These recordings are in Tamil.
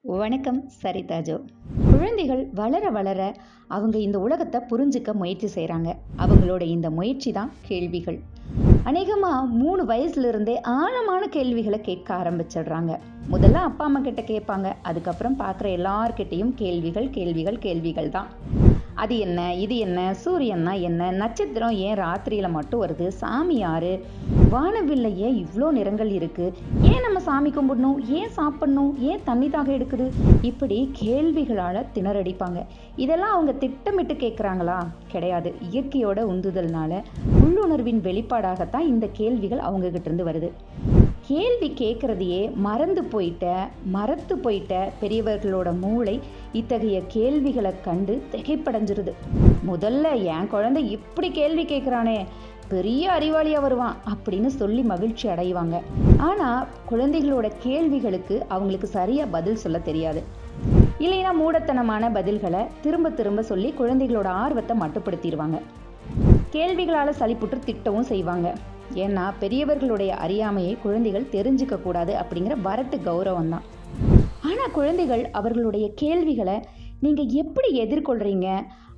வணக்கம் சரிதா ஜோ. குழந்தைகள் வளர வளர அவங்க இந்த உலகத்தை புரிஞ்சுக்க முயற்சி செய்கிறாங்க. அவங்களோட இந்த முயற்சி தான் கேள்விகள். அநேகமாக 3 வயசுலேருந்தே ஆழமான கேள்விகளை கேட்க ஆரம்பிச்சிடுறாங்க. முதல்ல அப்பா அம்மா கிட்ட கேட்பாங்க. அதுக்கப்புறம் பார்க்குற எல்லார்கிட்டையும் கேள்விகள் கேள்விகள் கேள்விகள் தான். அது என்ன, இது என்ன, சூரியன்னா என்ன, நட்சத்திரம் ஏன் ராத்திரியில் மட்டும் வருது, சாமி யாரு, வானவில்ல ஏன் இவ்வளோ நிறங்கள் இருக்கு, ஏன் நம்ம சாமி கும்பிடணும், ஏன் சாப்பிடணும், ஏன் தண்ணி தாக எடுக்குது, இப்படி கேள்விகளால் திணறடிப்பாங்க. இதெல்லாம் அவங்க திட்டமிட்டு கேட்குறாங்களா? கிடையாது. இயற்கையோட உந்துதல்னால உள்ளுணர்வின் வெளிப்பாடாகத்தான் இந்த கேள்விகள் அவங்க கிட்ட இருந்து வருது. கேள்வி கேட்குறதையே மறத்து போயிட்ட பெரியவர்களோட மூளை இத்தகைய கேள்விகளை கண்டு திகைப்படைஞ்சிருது. முதல்ல என் குழந்தை இப்படி கேள்வி கேட்குறானே, பெரிய அறிவாளியாக வருவான் அப்படின்னு சொல்லி மகிழ்ச்சி அடைவாங்க. ஆனால் குழந்தைகளோட கேள்விகளுக்கு அவங்களுக்கு சரியாக பதில் சொல்ல தெரியாது. இல்லைன்னா மூடத்தனமான பதில்களை திரும்ப திரும்ப சொல்லி குழந்தைகளோட ஆர்வத்தை மட்டுப்படுத்திடுவாங்க. கேள்விகளால் சலிப்புற்று திட்டவும் செய்வாங்க. ஏன்னா பெரியவர்களுடைய அறியாமையை குழந்தைகள் தெரிஞ்சுக்க கூடாது அப்படிங்கிற வரட்டு கௌரவம் தான். ஆனால் குழந்தைகள் அவர்களுடைய கேள்விகளை நீங்கள் எப்படி எதிர்கொள்கிறீங்க,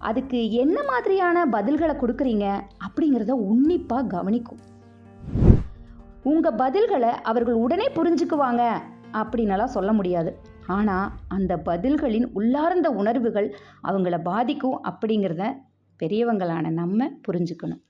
அதுக்கு என்ன மாதிரியான பதில்களை கொடுக்குறீங்க அப்படிங்கிறத உன்னிப்பாக கவனிக்கும். உங்கள் பதில்களை அவர்கள் உடனே புரிஞ்சுக்குவாங்க அப்படின்னலாம் சொல்ல முடியாது. ஆனால் அந்த பதில்களின் உள்ளார்ந்த உணர்வுகள் அவங்கள பாதிக்கும் அப்படிங்கிறத பெரியவங்களான நம்ம புரிஞ்சுக்கணும்.